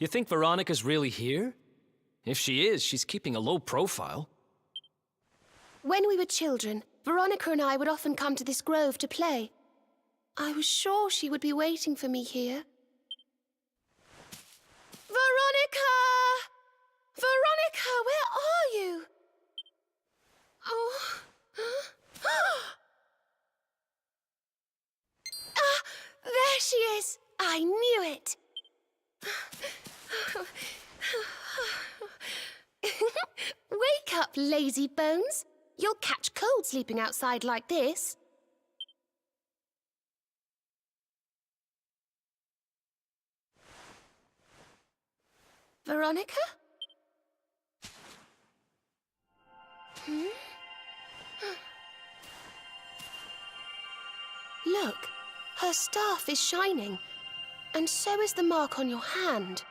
You think Veronica's really here? If she is, she's keeping a low profile. When we were children, Veronica and I would often come to this grove to play. I was sure she would be waiting for me here. Veronica! Veronica, where are you? Oh. Ah, there she is! I knew it! Wake up, lazy bones. You'll catch cold sleeping outside like this. Veronica? Look, her staff is shining, and so is the mark on your hand.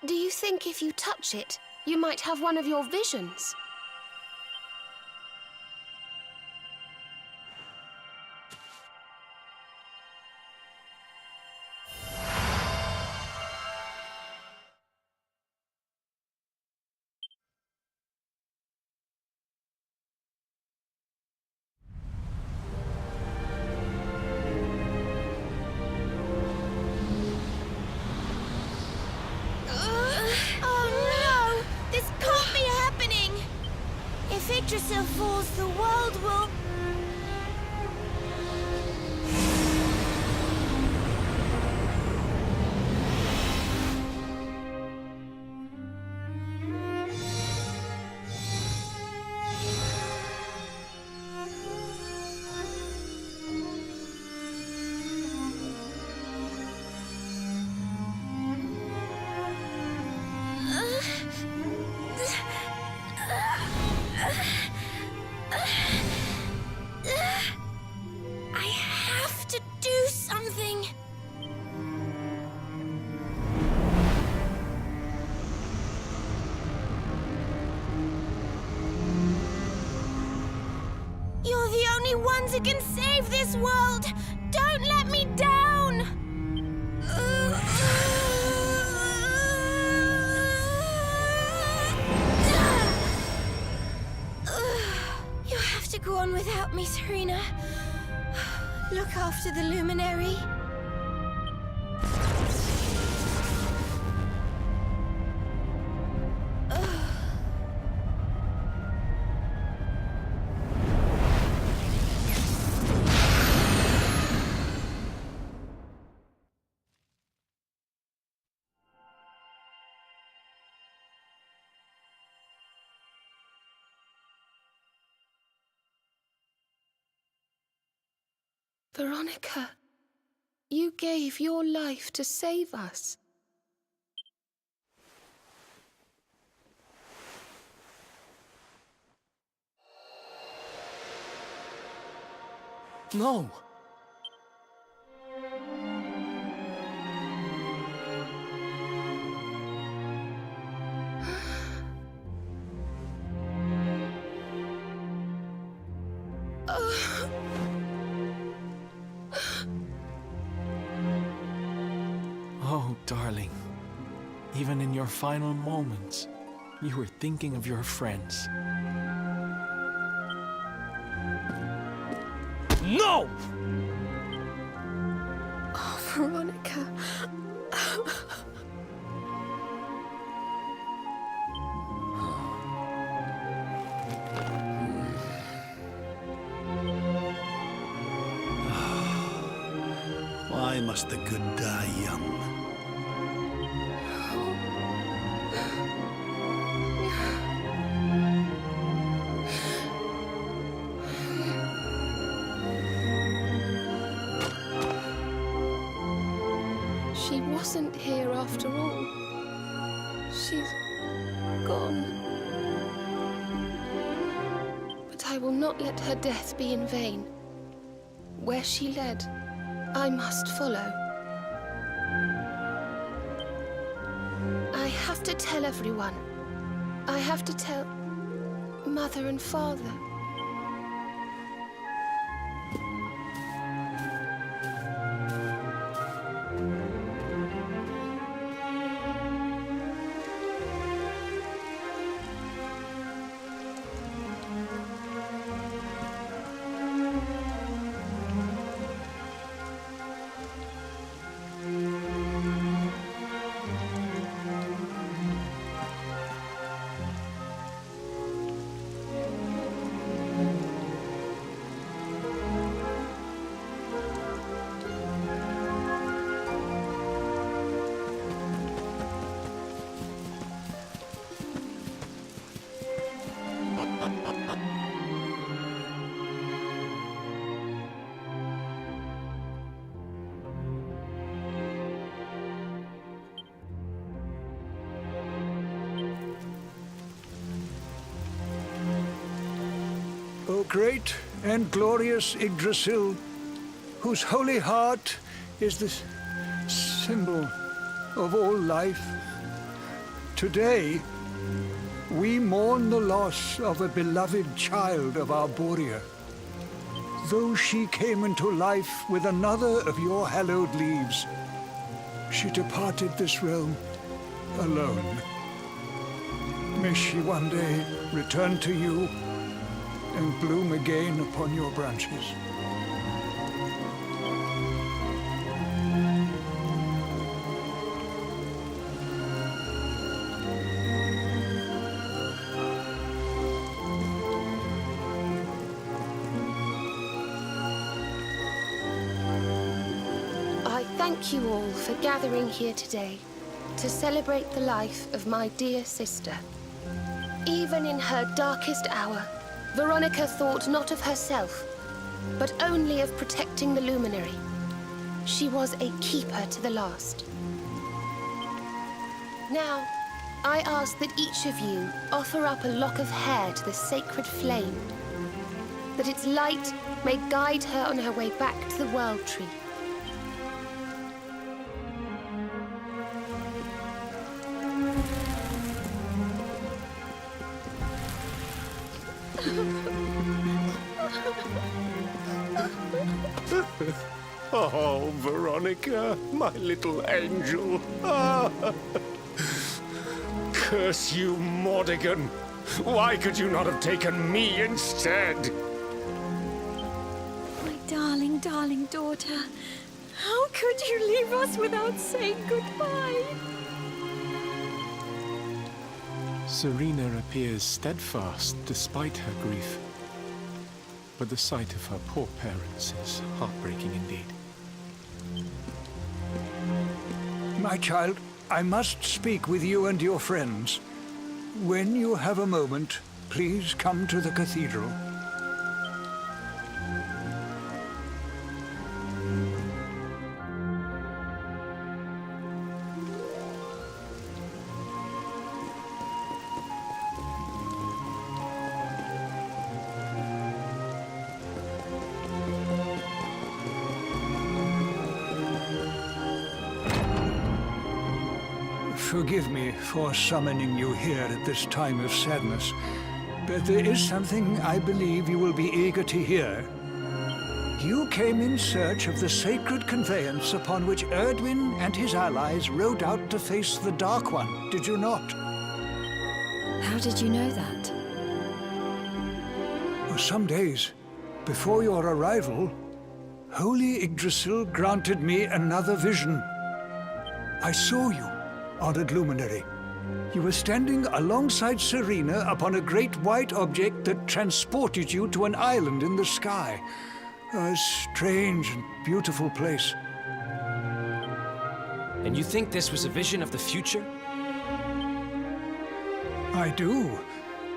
Do you think if you touch it, you might have one of your visions? If Yggdrasil falls, the world will... I have to do something. You're the only ones who can save this world. Don't let me down. You have to go on without me, Serena. Look after the luminary. Veronica, you gave your life to save us. No! Oh, darling. Even in your final moments, you were thinking of your friends. No! Oh, Veronica. Why must the good die young? She wasn't here after all. She's gone. But I will not let her death be in vain. Where she led, I must follow. I have to tell everyone. I have to tell Mother and Father. O great and glorious Yggdrasil, whose holy heart is the symbol of all life, today we mourn the loss of a beloved child of Arborea. Though she came into life with another of your hallowed leaves, she departed this realm alone. May she one day return to you and bloom again upon your branches. I thank you all for gathering here today to celebrate the life of my dear sister. Even in her darkest hour, Veronica thought not of herself, but only of protecting the luminary. She was a keeper to the last. Now, I ask that each of you offer up a lock of hair to the sacred flame, that its light may guide her on her way back to the World Tree. Oh, Veronica, my little angel. Ah. Curse you, Mordigan. Why could you not have taken me instead? My darling, darling daughter. How could you leave us without saying goodbye? Serena appears steadfast despite her grief. But the sight of her poor parents is heartbreaking indeed. My child, I must speak with you and your friends. When you have a moment, please come to the cathedral. Forgive me for summoning you here at this time of sadness, but there is something I believe you will be eager to hear. You came in search of the sacred conveyance upon which Erdwin and his allies rode out to face the Dark One, did you not? How did you know that? Some days before your arrival, Holy Yggdrasil granted me another vision. I saw you, honored luminary. You were standing alongside Serena upon a great white object that transported you to an island in the sky. A strange and beautiful place. And you think this was a vision of the future? I do.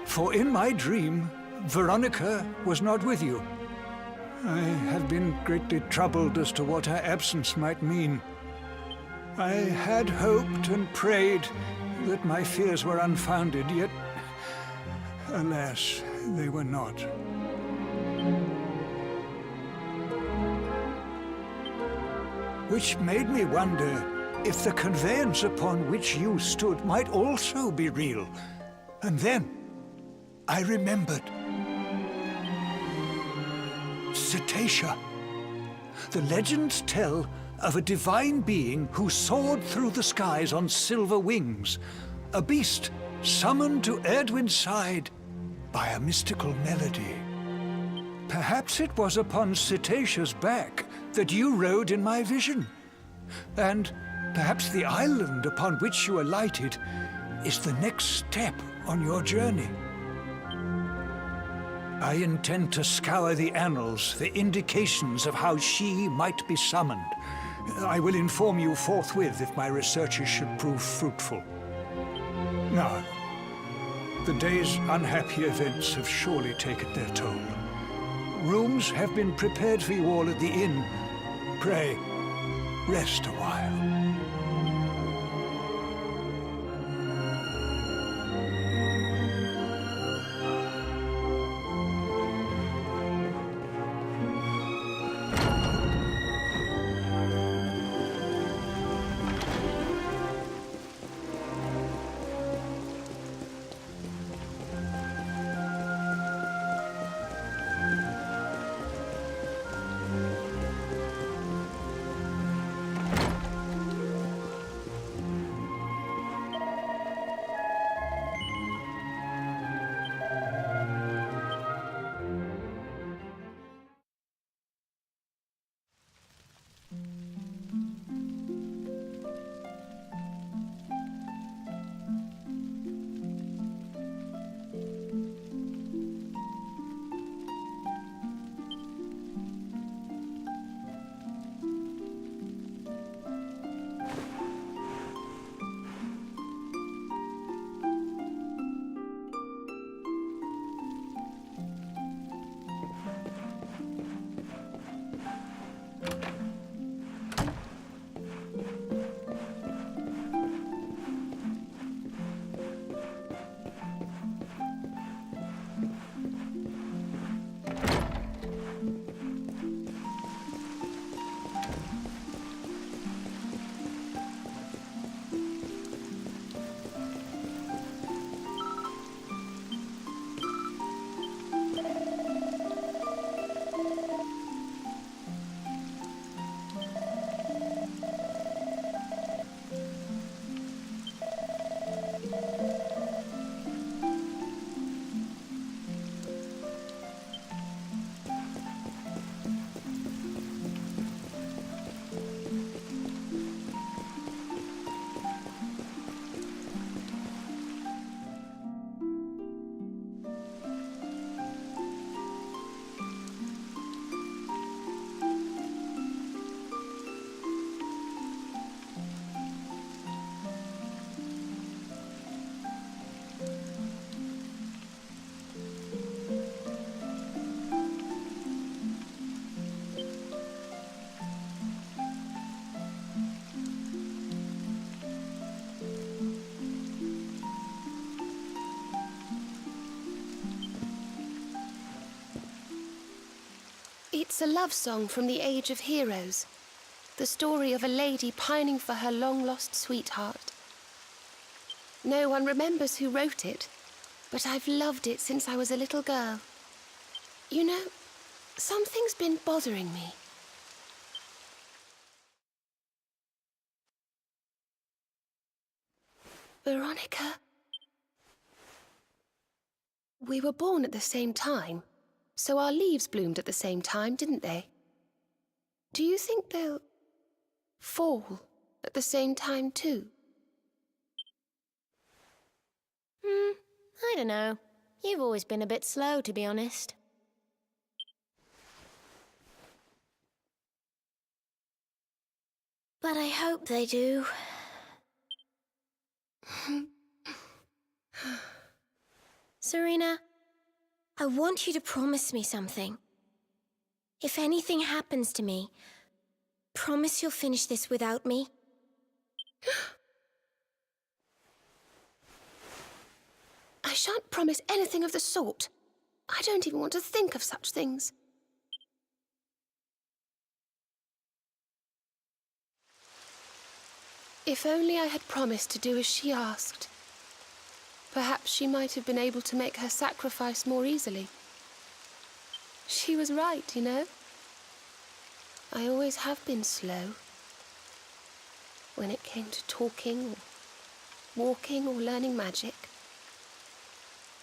For in my dream, Veronica was not with you. I have been greatly troubled as to what her absence might mean. I had hoped and prayed that my fears were unfounded, yet, alas, they were not. Which made me wonder if the conveyance upon which you stood might also be real. And then I remembered. Cetacea. The legends tell of a divine being who soared through the skies on silver wings, a beast summoned to Erdwin's side by a mystical melody. Perhaps it was upon Cetacea's back that you rode in my vision, and perhaps the island upon which you alighted is the next step on your journey. I intend to scour the annals for indications of how she might be summoned. I will inform you forthwith if my researches should prove fruitful. Now, the day's unhappy events have surely taken their toll. Rooms have been prepared for you all at the inn. Pray, rest a while. It's a love song from the Age of Heroes. The story of a lady pining for her long-lost sweetheart. No one remembers who wrote it, but I've loved it since I was a little girl. You know, something's been bothering me. Veronica? We were born at the same time, so our leaves bloomed at the same time, didn't they? Do you think they'll fall at the same time too? I don't know. You've always been a bit slow, to be honest. But I hope they do. Serena, I want you to promise me something. If anything happens to me, promise you'll finish this without me. I shan't promise anything of the sort. I don't even want to think of such things. If only I had promised to do as she asked. Perhaps she might have been able to make her sacrifice more easily. She was right, you know. I always have been slow. When it came to talking, or walking, or learning magic,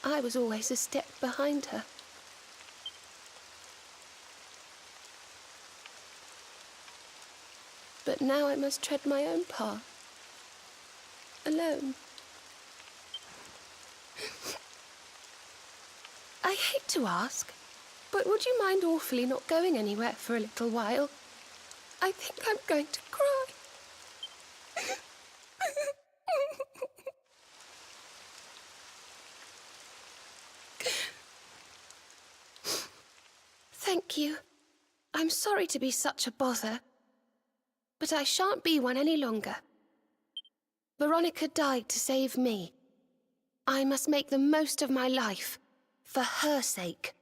I was always a step behind her. But now I must tread my own path. Alone. I hate to ask, but would you mind awfully not going anywhere for a little while? I think I'm going to cry. Thank you. I'm sorry to be such a bother, but I shan't be one any longer. Veronica died to save me. I must make the most of my life, for her sake.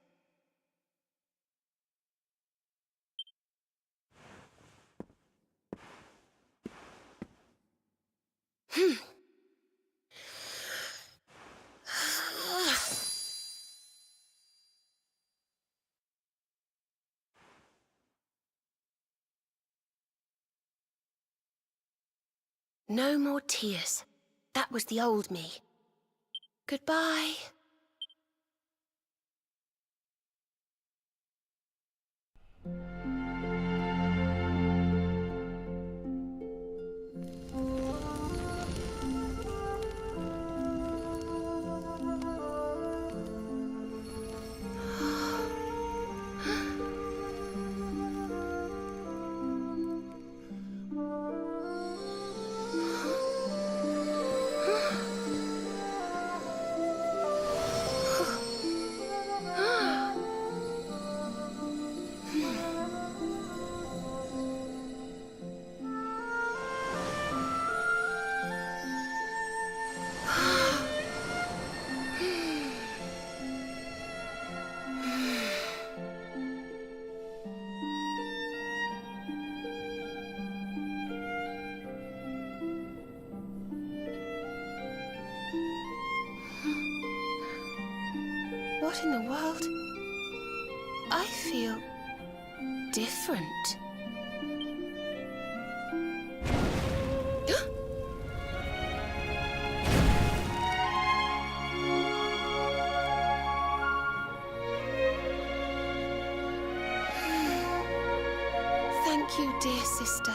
No more tears. That was the old me. Goodbye. What in the world? I feel different. Thank you, dear sister.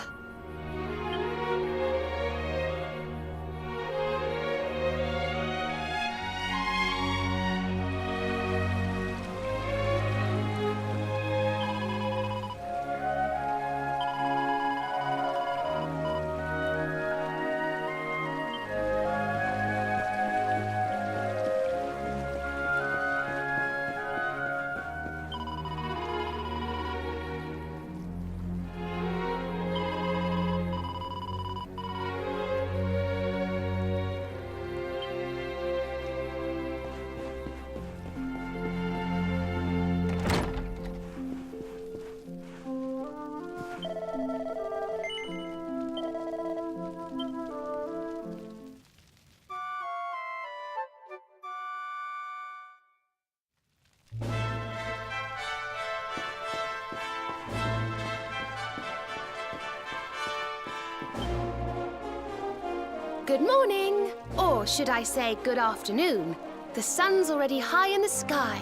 Good morning, or should I say good afternoon. The sun's already high in the sky.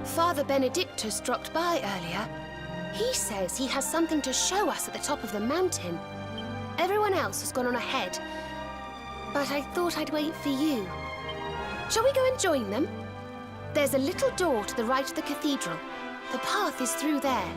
Father Benedictus dropped by earlier. He says he has something to show us at the top of the mountain. Everyone else has gone on ahead, but I thought I'd wait for you. Shall we go and join them? There's a little door to the right of the cathedral. The path is through there.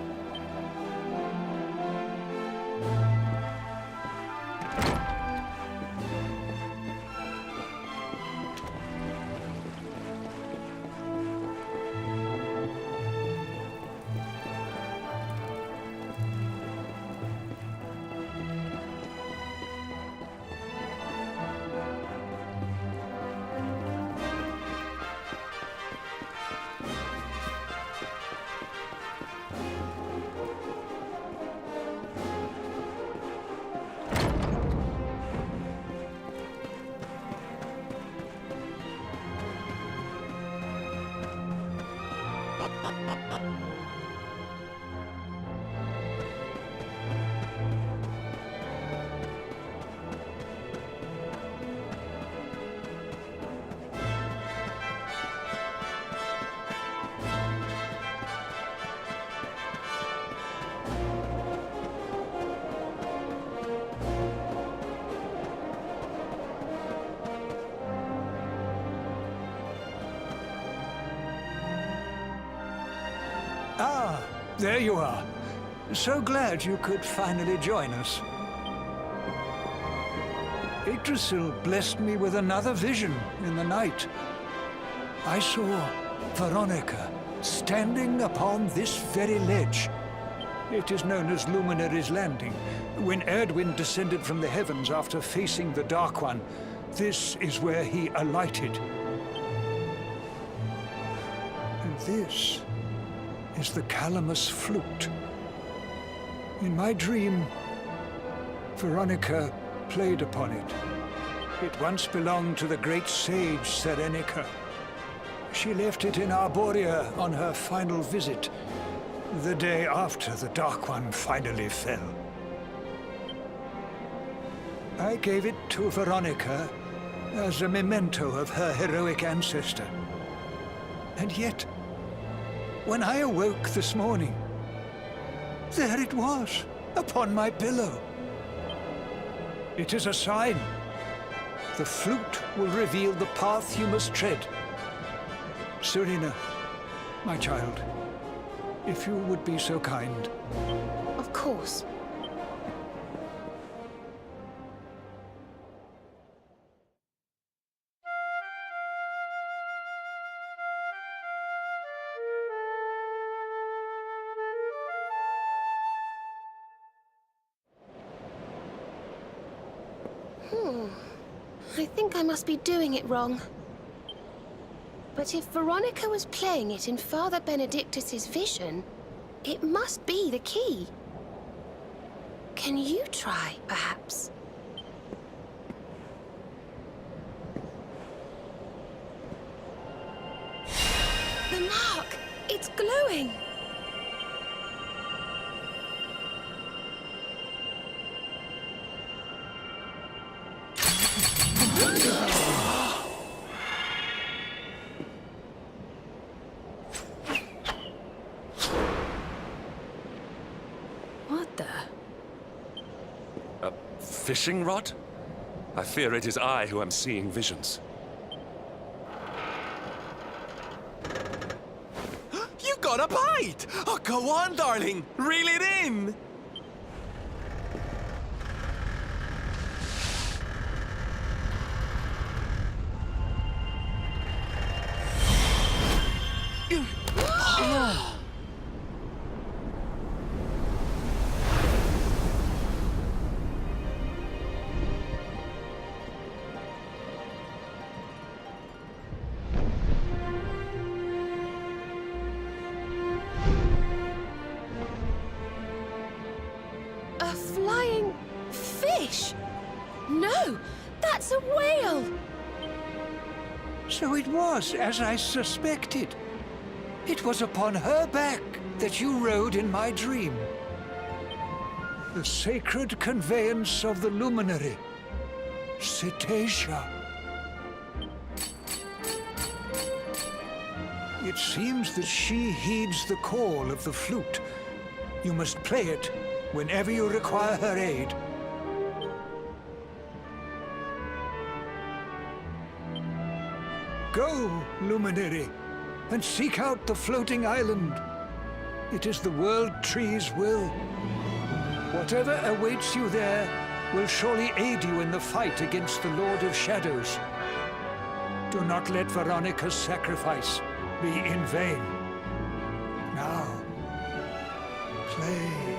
Ah, there you are. So glad you could finally join us. Yggdrasil blessed me with another vision in the night. I saw Veronica standing upon this very ledge. It is known as Luminary's Landing. When Erdwin descended from the heavens after facing the Dark One, this is where he alighted. And this is the Calamus flute. In my dream, Veronica played upon it. It once belonged to the great sage Serenica. She left it in Arborea on her final visit, the day after the Dark One finally fell. I gave it to Veronica as a memento of her heroic ancestor. And yet, when I awoke this morning, there it was, upon my pillow. It is a sign. The flute will reveal the path you must tread. Serena, my child, if you would be so kind. Of course. I think I must be doing it wrong. But if Veronica was playing it in Father Benedictus's vision, it must be the key. Can you try, perhaps? The mark! It's glowing! What the? A fishing rod? I fear it is I who am seeing visions. You got a bite! Oh, go on, darling! Reel it in! A flying fish? No, that's a whale! So it was as I suspected. It was upon her back that you rode in my dream. The sacred conveyance of the luminary. cetacea. It seems that she heeds the call of the flute. You must play it whenever you require her aid. Go, luminary, and seek out the floating island. It is the World Tree's will. Whatever awaits you there will surely aid you in the fight against the Lord of Shadows. Do not let Veronica's sacrifice be in vain. Now, play.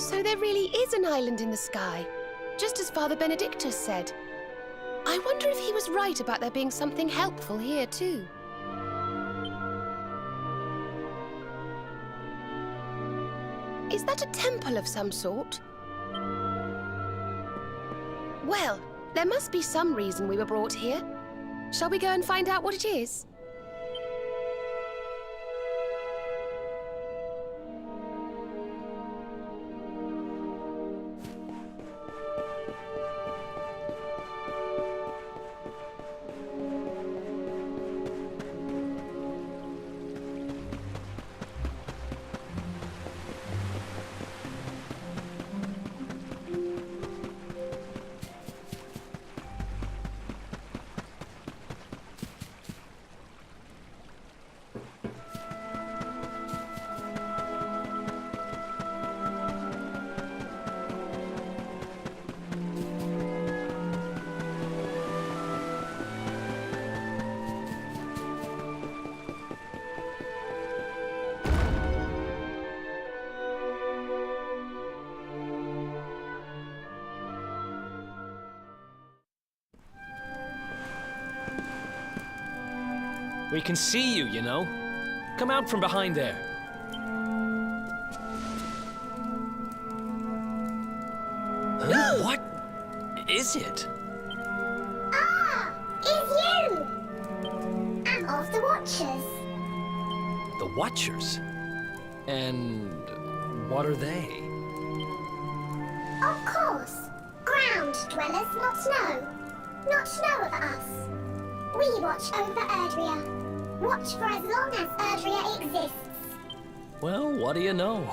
So there really is an island in the sky, just as Father Benedictus said. I wonder if he was right about there being something helpful here too. Is that a temple of some sort? Well, there must be some reason we were brought here. Shall we go and find out what it is? We can see you, you know. Come out from behind there. Huh? What is it? Watchers? And what are they? Of course. Ground dwellers, not snow. Not snow of us. We watch over Erdrea. Watch for as long as Erdrea exists. Well, what do you know?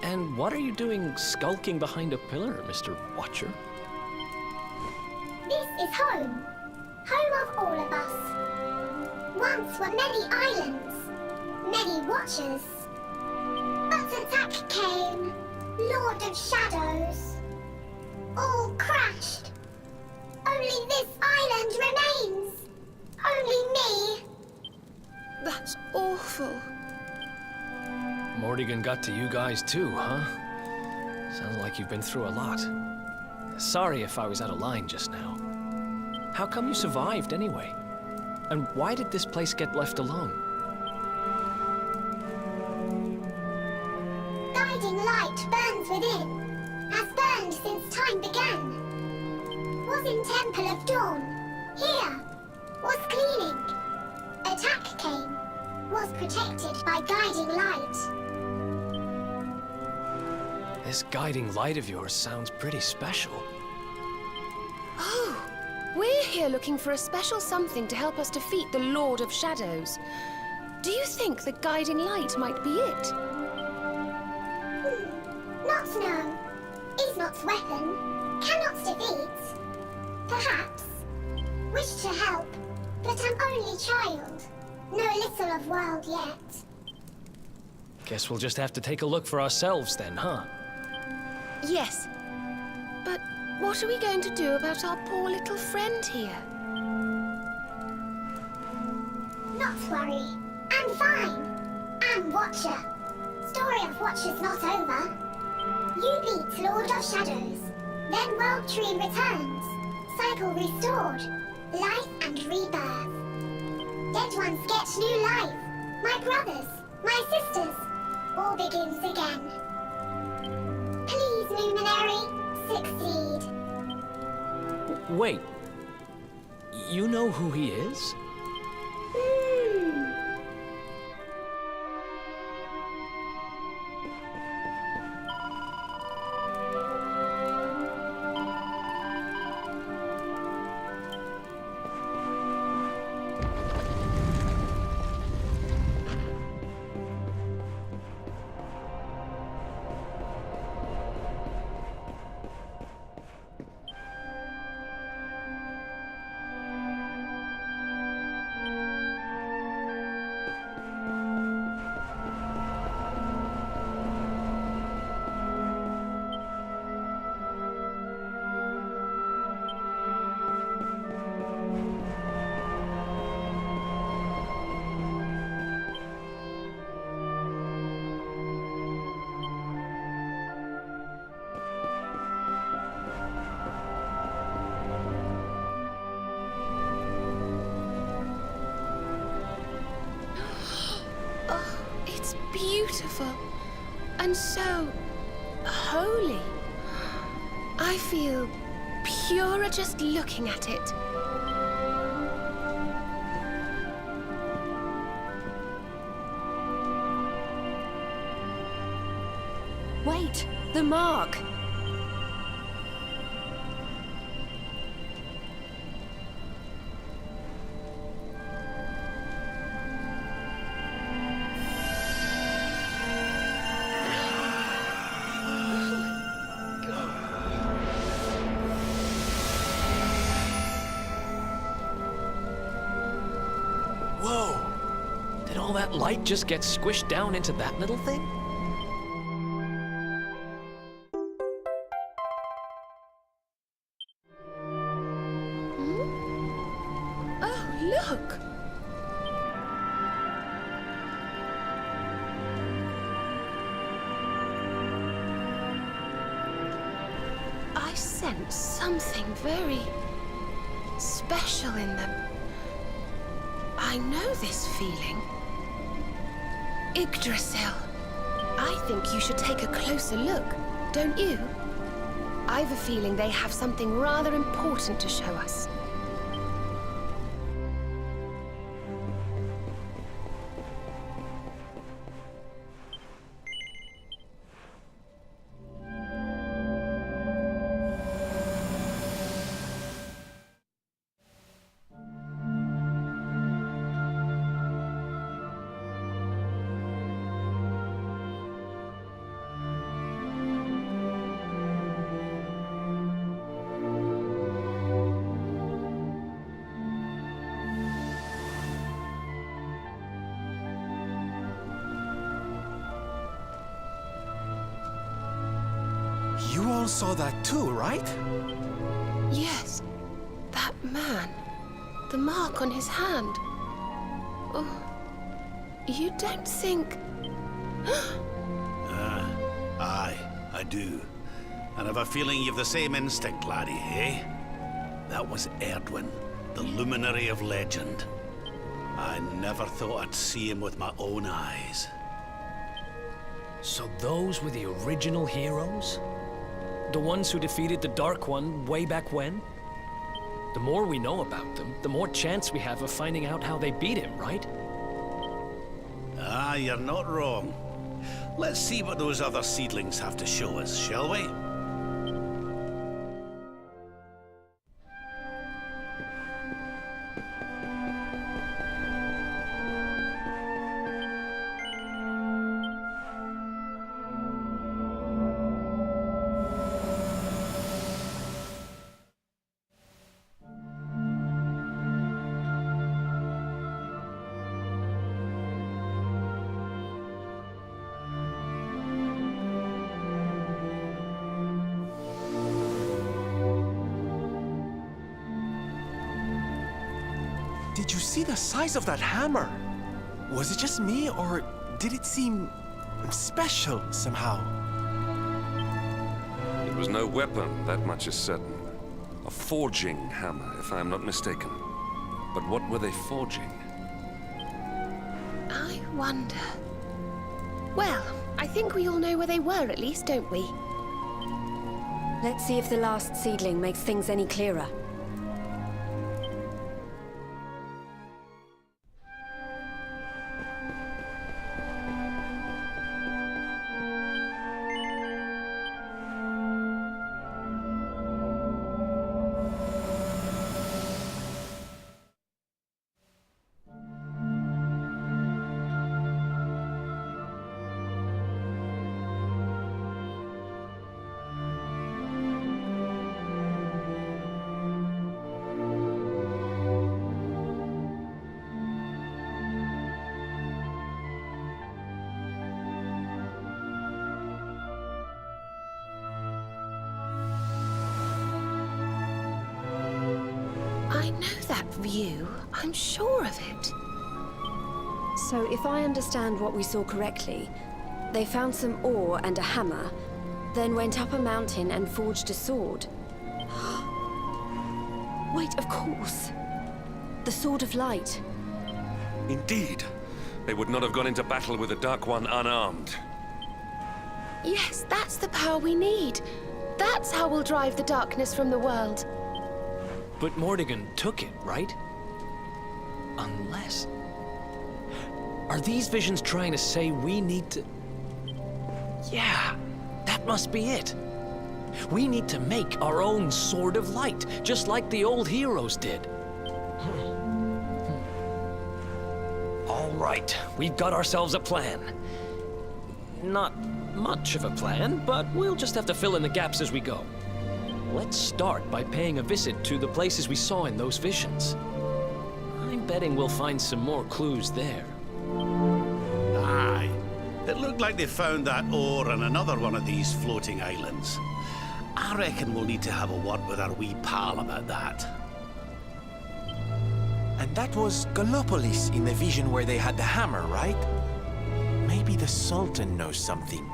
And what are you doing skulking behind a pillar, Mr. Watcher? This is home. Home of all of us. Once were many islands. Many watchers. But attack came. Lord of Shadows. All crashed. Only this island remains. Only me. That's awful. Morrigan got to you guys too, huh? Sounds like you've been through a lot. Sorry if I was out of line just now. How come you survived anyway? And why did this place get left alone? Guiding light burns within. Has burned since time began. Was in Temple of Dawn. Here. Was cleaning. Attack came. Was protected by guiding light. This guiding light of yours sounds pretty special. Oh, we're here looking for a special something to help us defeat the Lord of Shadows. Do you think the guiding light might be it? Not know. Is not weapon. Cannot defeat. Perhaps. Wish to help. But I'm only child. Know little of world yet. Guess we'll just have to take a look for ourselves then, huh? Yes. But what are we going to do about our poor little friend here? Not worry. I'm fine. I'm Watcher. Story of Watchers not over. You beat Lord of Shadows. Then World Tree returns. Cycle restored. Life and rebirth. Dead ones get new life. My brothers, my sisters. All begins again. Please, Luminary, succeed. Wait. You know who he is? Beautiful and so holy. I feel purer just looking at it. Wait, the mark. Did all that light just get squished down into that little thing? Oh, look! I sense something very special in them. I know this feeling. Yggdrasil. I think you should take a closer look, don't you? I've a feeling they have something rather important to show us. You all saw that too, right? Yes, that man. The mark on his hand. Oh, you don't think... Aye, I do. And I've a feeling you've the same instinct, laddie, eh? That was Erdwin, the luminary of legend. I never thought I'd see him with my own eyes. So those were the original heroes? The ones who defeated the Dark One way back when? The more we know about them, the more chance we have of finding out how they beat him, right? Ah, you're not wrong. Let's see what those other seedlings have to show us, shall we? Did you see the size of that hammer? Was it just me, or did it seem special somehow? It was no weapon, that much is certain. A forging hammer, if I am not mistaken. But what were they forging? I wonder... Well, I think we all know where they were at least, don't we? Let's see if the last seedling makes things any clearer. I know that view. I'm sure of it. So if I understand what we saw correctly, they found some ore and a hammer, then went up a mountain and forged a sword. Wait, of course. The Sword of Light. Indeed. They would not have gone into battle with the Dark One unarmed. Yes, that's the power we need. That's how we'll drive the darkness from the world. But Mordegon took it, right? Unless... Are these visions trying to say we need to... Yeah, that must be it. We need to make our own Sword of Light, just like the old heroes did. All right, we've got ourselves a plan. Not much of a plan, but we'll just have to fill in the gaps as we go. Let's start by paying a visit to the places we saw in those visions. I'm betting we'll find some more clues there. Aye. It looked like they found that ore on another one of these floating islands. I reckon we'll need to have a word with our wee pal about that. And that was Gallopolis in the vision where they had the hammer, right? Maybe the Sultan knows something.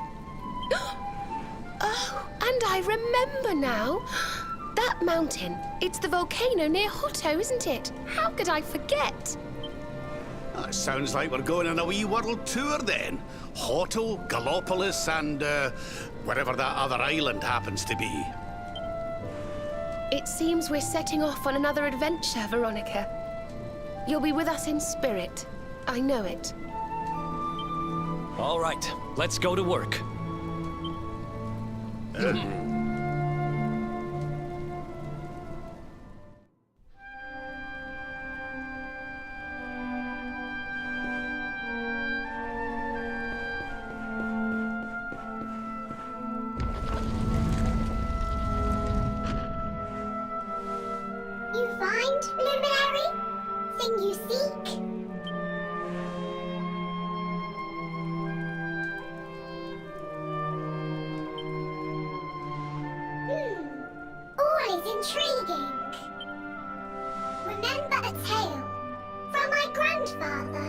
Oh, and I remember now. That mountain, it's the volcano near Hotto, isn't it? How could I forget? It sounds like we're going on a wee world tour then. Hotto, Gallopolis, and wherever that other island happens to be. It seems we're setting off on another adventure, Veronica. You'll be with us in spirit. I know it. All right, let's go to work. You find, Luminary? Thing you seek? Intriguing. Remember a tale from my grandfather.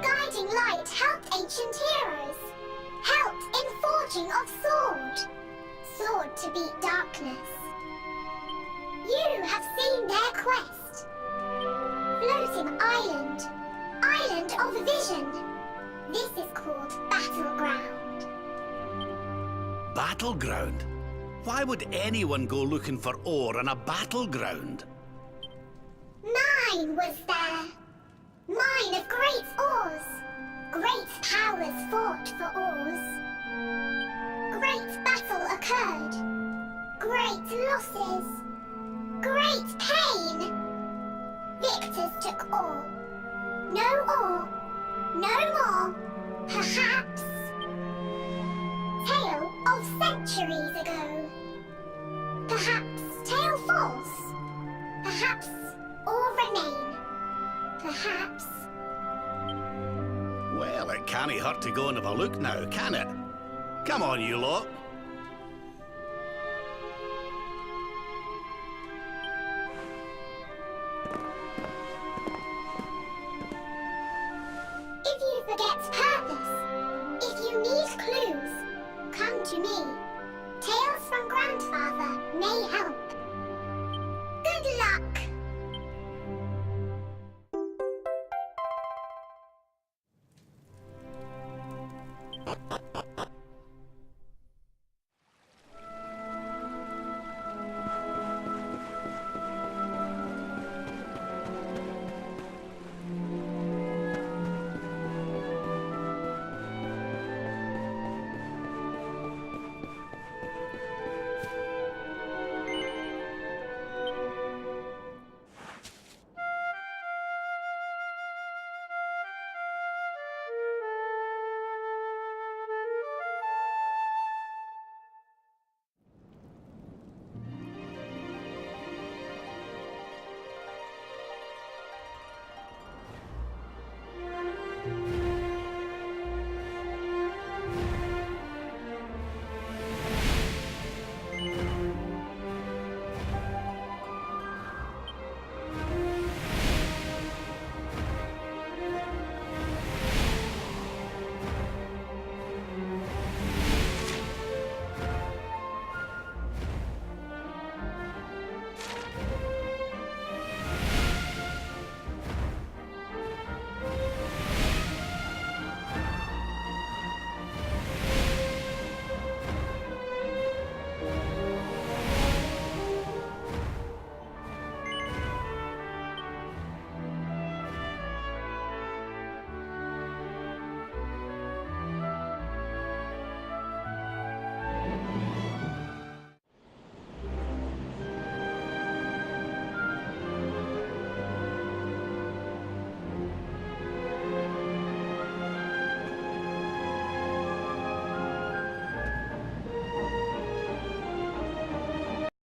Guiding light helped ancient heroes. Helped in forging of sword. Sword to beat darkness. You have seen their quest. Floating island. Island of vision. This is called Battleground. Battleground? Why would anyone go looking for ore on a battleground? Mine was there. Mine of great ores. Great powers fought for ores. Great battle occurred. Great losses. Great pain. Victors took all. No ore. No more. Perhaps. Tale of centuries ago. Perhaps tale false. Perhaps all remain. Perhaps. Well, it can't hurt to go and have a look now, can it? Come on, you lot.